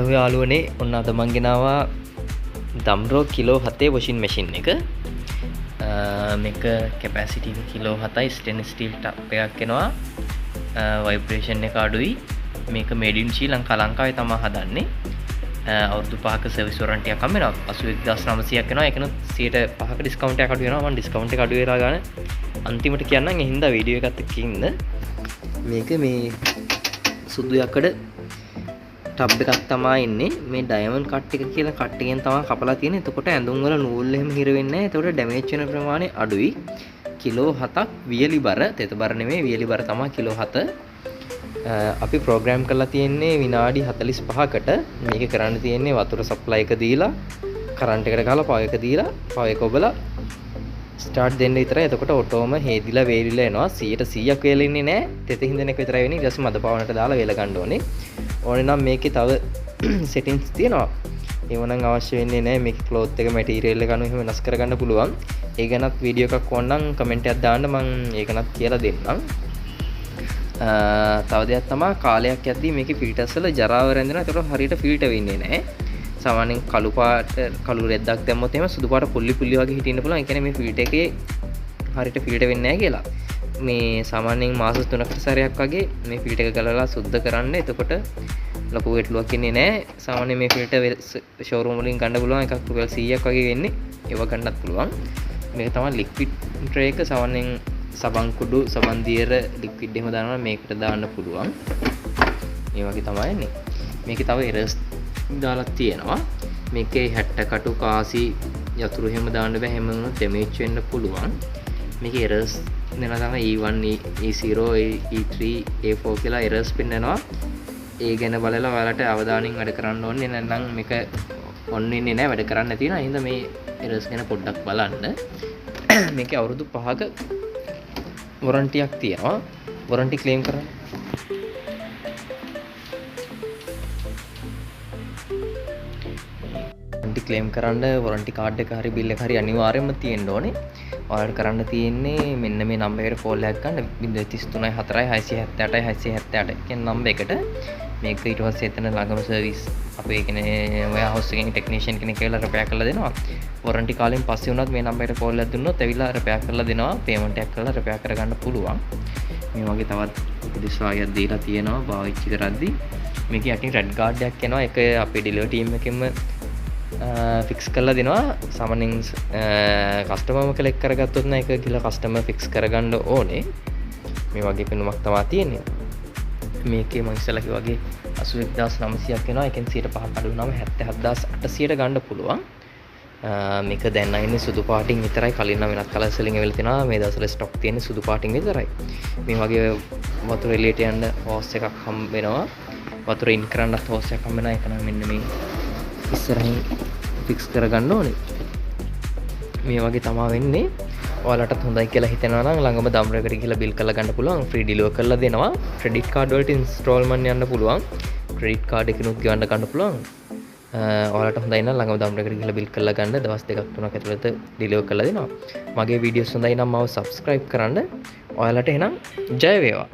Hello යාළුවනේ ඔන්න අද මං ගෙනාවා දම්රෝ කිලෝ 7 වොෂින් මැෂින් එක. මේක කැපැසිටි එක කිලෝ 7යි ස්ටේන්ලස් ස්ටීල් ටප් එකක් එනවා. ভাইබ්‍රේෂන් එක අඩුයි. මේක මේඩ් ඉන් ශ්‍රී ලංකාවේ තමයි හදන්නේ. අවුරුදු 5ක සර්විස් වොරන්ටි එකක් හම්බ වෙනවා. 81900ක් එනවා. ඒකනොත් 105ක ඩිස්කවුන්ට් එකක් අඩු වෙනවා. මම ඩිස්කවුන්ට් එක අඩු වෙලා ගන්න අන්තිමට කියන්නම්. ඒ හින්දා වීඩියෝ එකත් එක්ක ඉන්න. මේක මේ සුදු යකඩ ටබ් එකක් තමයි ඉන්නේ. මේ ඩයමන්ඩ් කට් එක කියලා කට් එකෙන් තමයි කපලා තියෙන්නේ. එතකොට ඇඳුම් වල නූල් එහෙම හිර වෙන්නේ නැහැ. එතකොට ඩැමේජ් වෙන ප්‍රමාණය අඩුයි. කිලෝ 7ක් වියලි බර, තෙත බර නෙමෙයි වියලි බර තමයි කිලෝ 7. අපි ප්‍රෝග්‍රෑම් කරලා තියෙන්නේ විනාඩි 45කට. මේක කරන්න තියෙන්නේ වතුර සප්ලයි එක දීලා, කරන්ට් එකට ගහලා පවර් එක දීලා, පවර් එක ඔබලා ස්ටාර්ට් දෙන්න විතරයි. එතකොට ඔටෝම හේදිලා වේලිලා එනවා. 100%ක් වේලෙන්නේ නැහැ. තෙත හින්දන එක විතරයි වෙන්නේ. ඊට පස්සේ මද පවනට දාලා වේල ගන්න ඕනේ. ඕනේ නම් මේකේ තව සෙටින්ග්ස් තියෙනවා. ඒව නම් අවශ්‍ය වෙන්නේ නැහැ. මේකේ ක්ලොත් එක මැටීරියල් එක අනුව එහෙම වෙනස් කරගන්න පුළුවන්. ඒ ගැනත් වීඩියෝ එකක් ඕන නම් කමෙන්ට් එකක් දාන්න, මම ඒකනත් කියලා දෙන්නම්. තව දෙයක් තමයි කාලයක් යද්දී මේකේ ෆිල්ටර්ස් වල ජරාව රැඳෙනවා. ඒකට හරියට ෆිල්ටර් වෙන්නේ නැහැ. සාමාන්‍යයෙන් කළු පාට කළු රෙද්දක් දැම්මොත් එහෙම සුදු පාට පුල්ලි වගේ හිටින්න පුළුවන්. ඒ කියන්නේ මේ ෆිල්ටර් එකේ හරියට ෆිල්ටර් වෙන්නේ නැහැ කියලා. මේ සාමාන්‍යයෙන් මාස 3කට සැරයක් වගේ මේ ෆිල්ටර් එක ගලලා සුද්ධ කරන්න. එතකොට ලොකු ගැටලුවක් ඉන්නේ නැහැ. සාමාන්‍යයෙන් මේ ෆිල්ටර් ෂෝරූම් වලින් ගන්න පුළුවන් එකක් රුපියල් 100ක් වගේ වෙන්නේ. ඒව ගන්නත් පුළුවන්. මේක තමයි ලික්විඩ් ට්‍රේ එක. සාමාන්‍යයෙන් සබන් කුඩු සබන් දියර ලික්විඩ් එහෙම දානවා මේකට දාන්න පුළුවන්. මේ වගේ තමයි එන්නේ. මේකේ තව එරර්ස් දාලා තියෙනවා. මේකේ 60 කටු කාසි යතුරු එහෙම දාන්න බෑ. එහෙම වුණොත් ඩැමේජ් වෙන්න පුළුවන්. මේකේ එරර්ස් දෙනවා තමයි E1 E0 E3 A4 කියලා එරර්ස් පෙන්නනවා. ඒ ගැන බලලා ඔයාලට අවධානයෙන් වැඩ කරන්න ඕනේ. නැත්නම් මේක ඔන් වෙන්නේ නැහැ, වැඩ කරන්න නැති වෙනවා. එහෙනම් මේ එරර්ස් ගැන පොඩ්ඩක් බලන්න. මේකේ අවුරුදු 5ක වොරන්ටියක් තියෙනවා. වොරන්ටි ක්ලේම් කරන්න. වොරන්ටි ක්ලේම් කරන්න වොරන්ටි කාඩ් එක හරි බිල් එක හරි අනිවාර්යයෙන්ම තියෙන්න ඕනේ. ඔයාලට කරන්න තියෙන්නේ මෙන්න මේ නම්බර් එකට කෝල් එකක් ගන්න 0334 678 678 කියන නම්බර් එකට. මේක ඊට පස්සේ එතන ළඟම සර්විස් අපේ කියන්නේ ඔයා හවුස් එකේ ටෙක්නීෂියන් කෙනෙක් කියලා රිපෙයාර් කරලා දෙනවා. වොරන්ටි කාලෙන් පස්සේ වුණත් මේ නම්බර් එකට කෝල් එකක් දුන්නොත් ඇවිල්ලා රිපෙයාර් කරලා දෙනවා. පේමන්ට් එකක් කරලා රිපෙයාර් කරගන්න පුළුවන්. මේ වගේ තවත් උපදෙස් වාගයක් දීලා තියෙනවා පාවිච්චි කරද්දී. මේක යටින් රෙඩ් කාඩ් එකක් එනවා. ඒක අපේ ඩිලිවරි ටීම් එකෙන්ම ෆික්ස් කරලා දෙනවා. සාමාන්‍යයෙන් කස්ටමර්ම කලෙක්ට් කරගත්තොත් නම් ඒක කියලා කස්ටමර් ෆික්ස් කරගන්න ඕනේ. මේ වගේ පෙනුමක් තමයි තියෙන්නේ. මේකේ මම ඉස්සලා කිව්වා වගේ 81900ක් වෙනවා. ඒකෙන් 105ක් අඩු වුණාම 77800ට ගන්න පුළුවන්. මේක දැන් නැන්නේ සුදු පාටින් විතරයි. කලින් නම් වෙනත් කලර්ස් වලින් එවිල තියෙනවා. මේ දවස්වල ස්ටොක් තියෙන්නේ සුදු පාටින් විතරයි. මේ වගේ වතුර එළියට යන්න හෝස් එකක් හම්බ වෙනවා. වතුර ඉන් කරන්නත් හෝස් එකක් හම්බ වෙනවා. ඒක නම් මෙන්න මේ ඉස්සරහින් ෆික්ස් කරගන්න ඕනේ. මේ වගේ තමයි වෙන්නේ. ඔයාලටත් හොඳයි කියලා හිතෙනවා නම් ළඟම දම්රයකට ගිහලා බිල් කරලා ගන්න පුළුවන්. ෆ්‍රී ඩිලිවර් කරලා දෙනවා. ක්‍රෙඩිට් කාඩ් වලට ඉන්ස්ටෝල්මන්ට් යන්න පුළුවන්. ක්‍රෙඩිට් කාඩ් එකකිනුත් ගෙවන්න ගන්න පුළුවන්. ඔයාලට හොඳයි නම් ළඟම දම්රයකට ගිහලා බිල් කරලා ගන්න. දවස් 2-3ක් ඇතුළත ඩිලිවර් කරලා දෙනවා. මගේ වීඩියෝස් හොඳයි නම් මාව සබ්ස්ක්‍රයිබ් කරන්න. ඔයාලට එහෙනම් ජය වේවා.